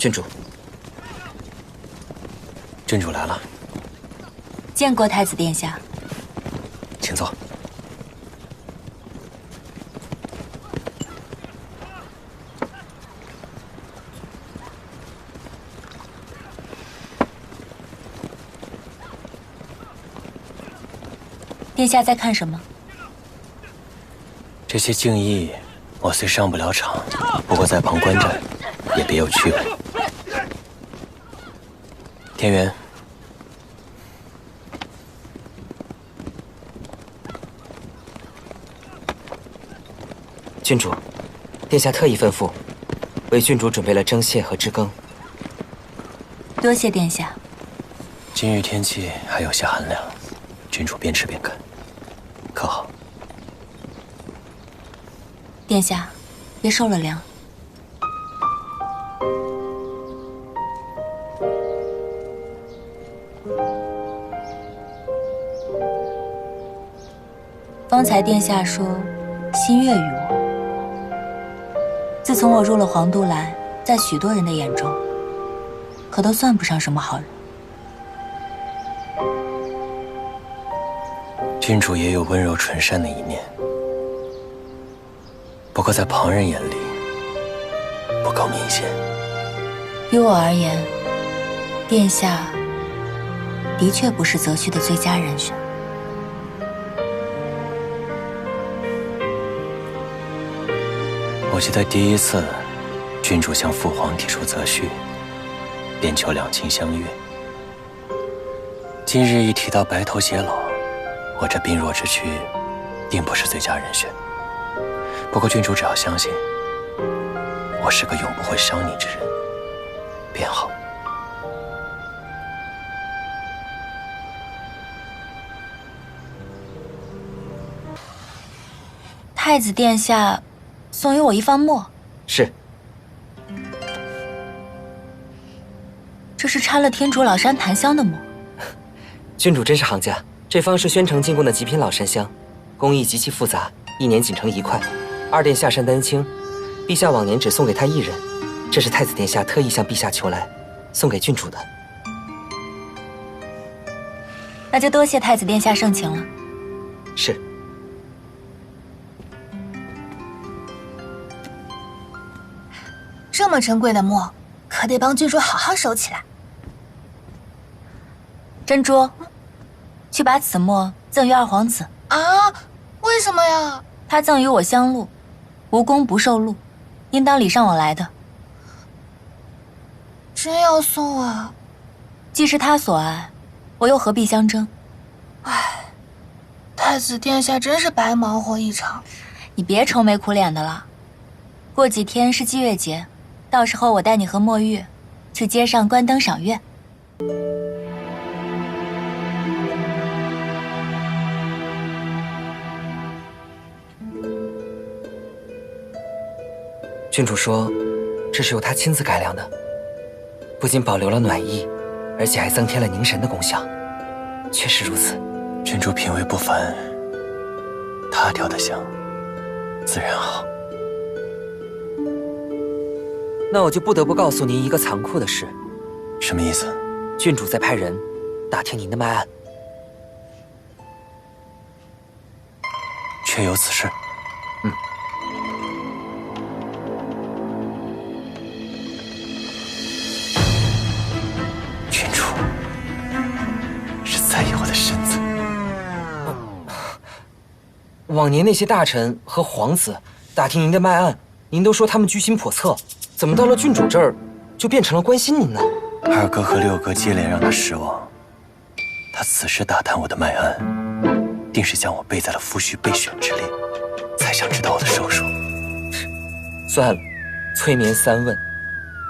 郡主。郡主来了。见过太子殿下。请坐。殿下在看什么？这些竞艺，我虽上不了场，不过在旁观战，也别有趣味。田园，郡主，殿下特意吩咐，为郡主准备了蒸蟹和炙羹。多谢殿下。今日天气还有些寒凉，郡主边吃边看，可好？殿下，别受了凉。方才殿下说心悦于我，自从我入了皇都来，在许多人的眼中，可都算不上什么好人。郡主也有温柔纯善的一面，不过在旁人眼里不够明显。于我而言，殿下的确不是择婿的最佳人选。我记得第一次郡主向父皇提出择婿，便求两情相悦。今日一提到白头偕老，我这病弱之躯定不是最佳人选。不过郡主只要相信我是个永不会伤你之人便好。太子殿下送与我一方墨。是。这是掺了天竺老山檀香的墨。郡主真是行家，这方是宣城进贡的极品老山香，工艺极其复杂，一年仅成一块。二殿下善丹青，陛下往年只送给他一人，这是太子殿下特意向陛下求来，送给郡主的。那就多谢太子殿下盛情了。是。这么珍贵的墨，可得帮郡主好好收起来。珍珠，去把此墨赠与二皇子。啊？为什么呀？他赠与我香露，无功不受禄，应当礼尚往来的。真要送啊？既是他所爱，我又何必相争？唉，太子殿下真是白忙活一场。你别愁眉苦脸的了，过几天是祭月节，到时候我带你和墨玉去街上观灯赏月。郡主说，这是由她亲自改良的，不仅保留了暖意，而且还增添了凝神的功效。确实如此。郡主品味不凡，她调的香，自然好。那我就不得不告诉您一个残酷的事。什么意思？郡主在派人打听您的脉案。确有此事？嗯。郡主是在意我的身子。往年那些大臣和皇子打听您的脉案，您都说他们居心叵测，怎么到了郡主这儿，就变成了关心您呢？二哥和六哥接连让他失望，他此时打探我的脉案，定是将我备在了夫婿备选之列，才想知道我的寿数。算了，催眠三问，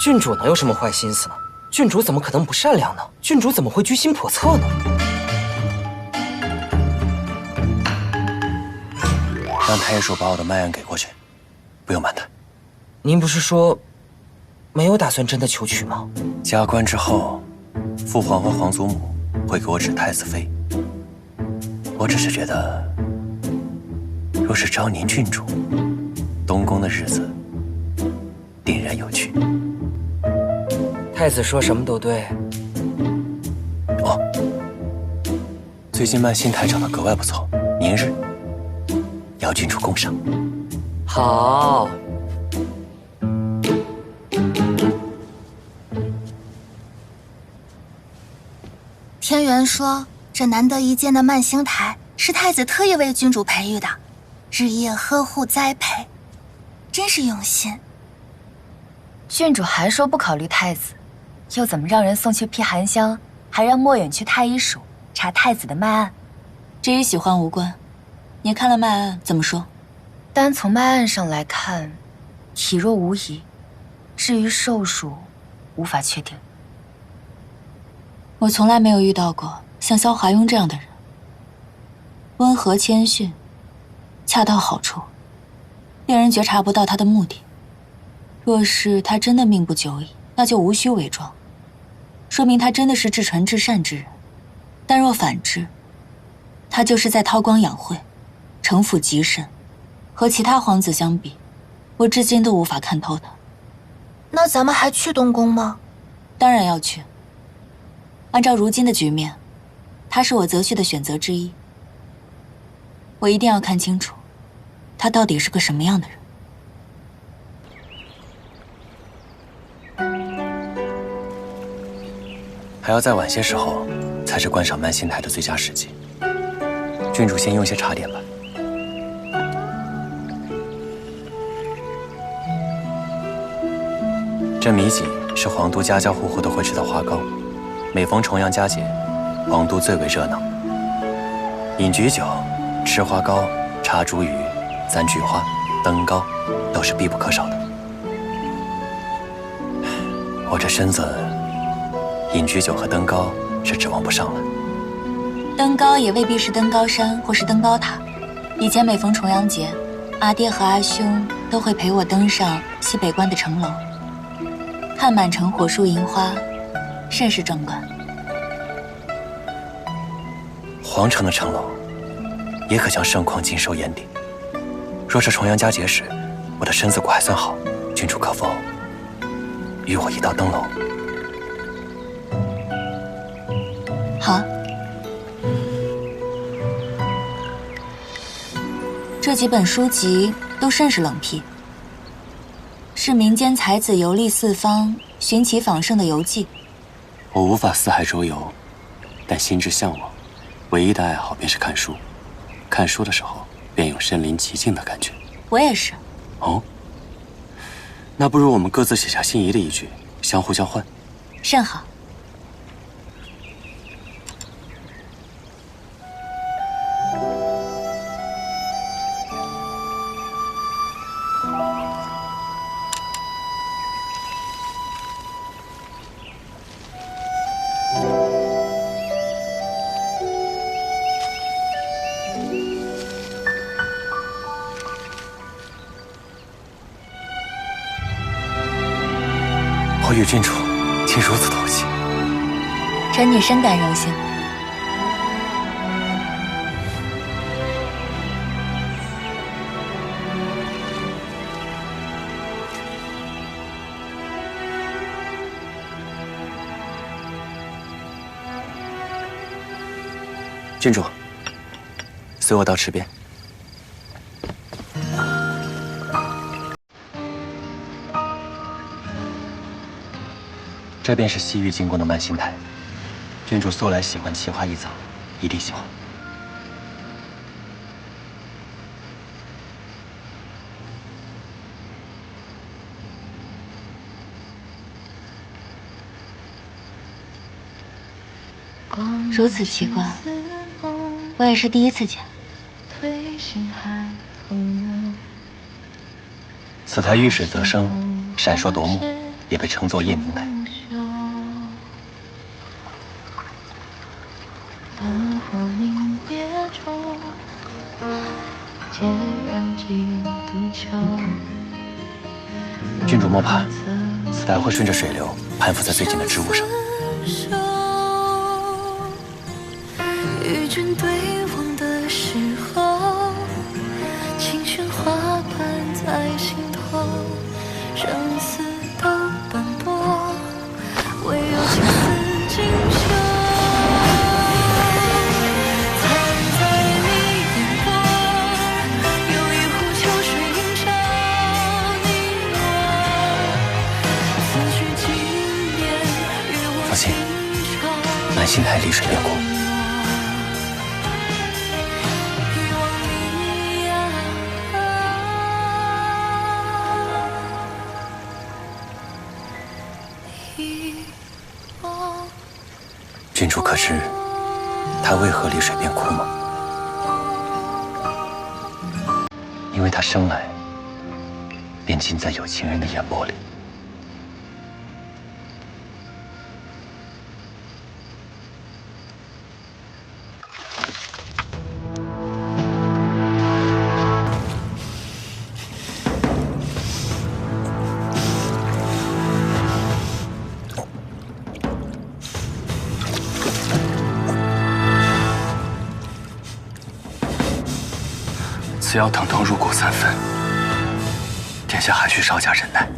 郡主能有什么坏心思呢？郡主怎么可能不善良呢？郡主怎么会居心叵测呢？让太守把我的脉案给过去，不用瞒他。您不是说没有打算真的求娶吗？加官之后，父皇和皇祖母会给我指太子妃。我只是觉得，若是招您郡主，东宫的日子定然有趣。太子说什么都对。哦，最近曼心台长得格外不错，明日邀郡主共赏。好。天元说，这难得一见的曼星台是太子特意为君主培育的，日夜呵护栽培，真是用心。郡主还说不考虑太子，又怎么让人送去辟寒香，还让莫远去太医署查太子的脉案？这与喜欢无关。你看了脉案怎么说？单从脉案上来看，体弱无疑，至于寿数，无法确定。我从来没有遇到过像萧华庸这样的人，温和谦逊，恰到好处，令人觉察不到他的目的。若是他真的命不久矣，那就无需伪装，说明他真的是至纯至善之人。但若反之，他就是在韬光养晦，城府极深，和其他皇子相比，我至今都无法看透他。那咱们还去东宫吗？当然要去。按照如今的局面，他是我择婿的选择之一。我一定要看清楚，他到底是个什么样的人。还要再晚些时候，才是观赏曼心台的最佳时机。郡主先用些茶点吧。这米锦是皇都家家户户都会吃的花糕，每逢重阳佳节，皇都最为热闹。饮菊酒、吃花糕、插茱萸、簪菊花、登高，都是必不可少的。我这身子，饮菊酒和登高是指望不上了。登高也未必是登高山或是登高塔。以前每逢重阳节，阿爹和阿兄都会陪我登上西北关的城楼，看满城火树银花，甚是壮观。皇城的城楼，也可将盛况尽收眼底。若是重阳佳节时，我的身子骨还算好，郡主可否与我一道登楼？好。这几本书籍都甚是冷僻，是民间才子游历四方、寻奇访胜的游记。我无法四海周游，但心之向往，唯一的爱好便是看书。看书的时候，便有身临其境的感觉。我也是。哦，那不如我们各自写下心仪的一句，相互交换。甚好。我与郡主竟如此投契，臣女深感荣幸。郡主，随我到池边。这便是西域进贡的曼心台，郡主素来喜欢奇花异草，一定喜欢。如此奇怪，我也是第一次见。此台遇水则生，闪烁夺目，也被称作夜明台。郡主莫怕，此台会顺着水流攀附在最近的枝物上。与君对望的时候，清泉花瓣在心头，生死都斑驳，进来丽水边哭。郡主可知他为何丽水边哭吗？因为他生来便浸在有情人的眼波里。此药疼痛入骨3分，殿下还需稍加忍耐。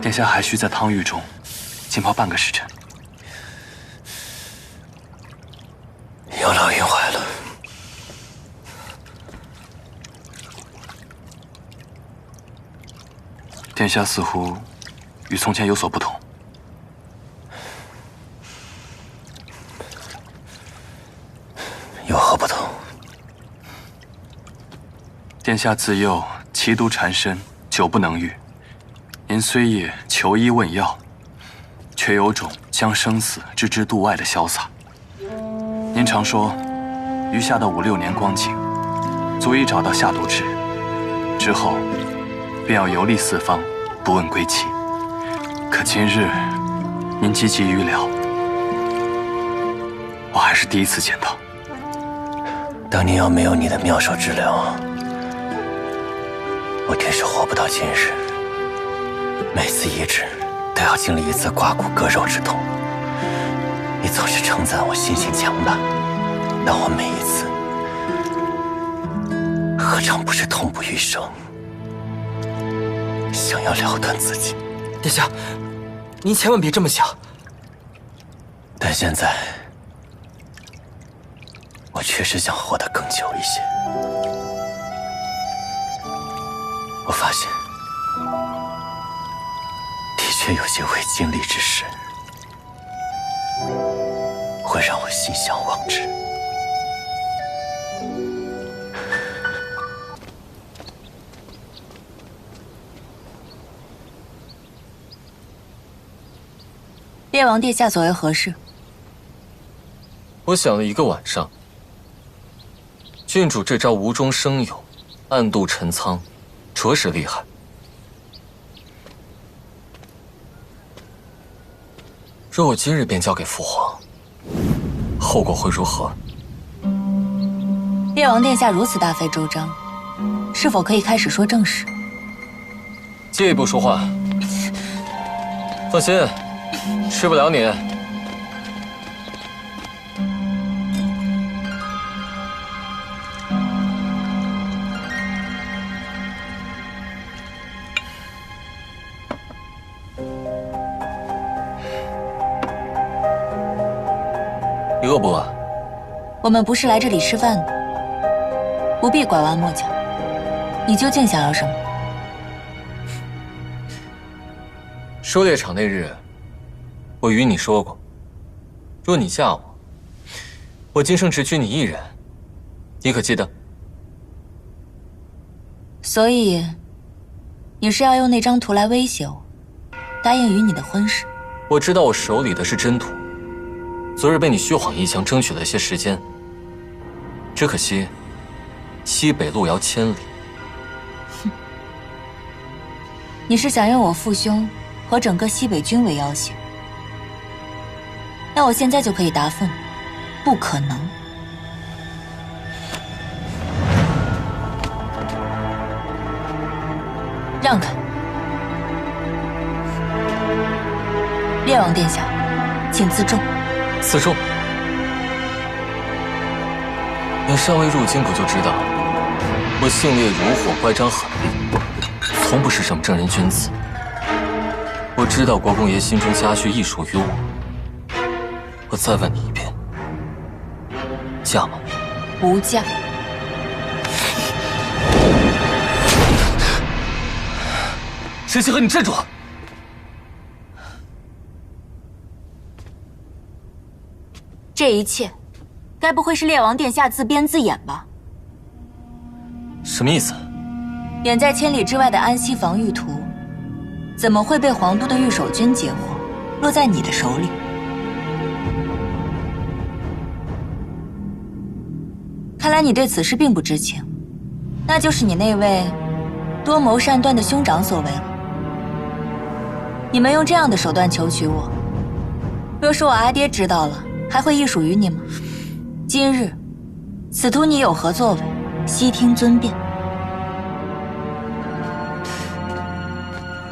殿下还需在汤浴中浸泡半个时辰。有劳云怀了。殿下似乎与从前有所不同。有何不同？殿下自幼奇毒缠身，久不能愈。您虽也求医问药，却有种将生死置之度外的潇洒。您常说，余下的5、6年光景，足以找到下毒之人，之后便要游历四方，不问归期。可今日您积极于疗，我还是第一次见到。当年要没有你的妙手治疗，我定是活不到今日。每次医治都要经历一次刮骨割肉之痛，你总是称赞我心性强大，但我每一次何尝不是痛不欲生，想要了断自己。殿下，您千万别这么想。但现在我确实想活得更久一些。我发现的确有些未经历之事会让我心向往之。列王殿下所为何事？我想了一个晚上，郡主这招无中生有，暗度陈仓，着实厉害。若我今日便交给父皇，后果会如何？列王殿下如此大费周章，是否可以开始说正事？借一步说话。放心，吃不了你。你饿不饿？我们不是来这里吃饭的，不必拐弯抹角。你究竟想要什么？狩猎场那日，我与你说过，若你嫁我，我今生只娶你一人，你可记得？所以，你是要用那张图来威胁我，答应与你的婚事？我知道我手里的是真图，昨日被你虚晃一枪争取了些时间，只可惜西北路遥千里。你是想用我父兄和整个西北军为要挟？那我现在就可以答复你，不可能。让开！列王殿下，请自重。自重？你尚未入京，不就知道我性烈如火，乖张狠戾，从不是什么正人君子。我知道国公爷心中家训亦属于我。我再问你一遍，嫁吗？不嫁。沈西河，你站住！这一切，该不会是列王殿下自编自演吧？什么意思？远在千里之外的安西防御图，怎么会被皇都的御守军截获，落在你的手里？看来你对此事并不知情，那就是你那位多谋善断的兄长所为了。你们用这样的手段求取我，若是我阿爹知道了，还会亦属于你吗？今日，此图你有何作为？悉听尊便。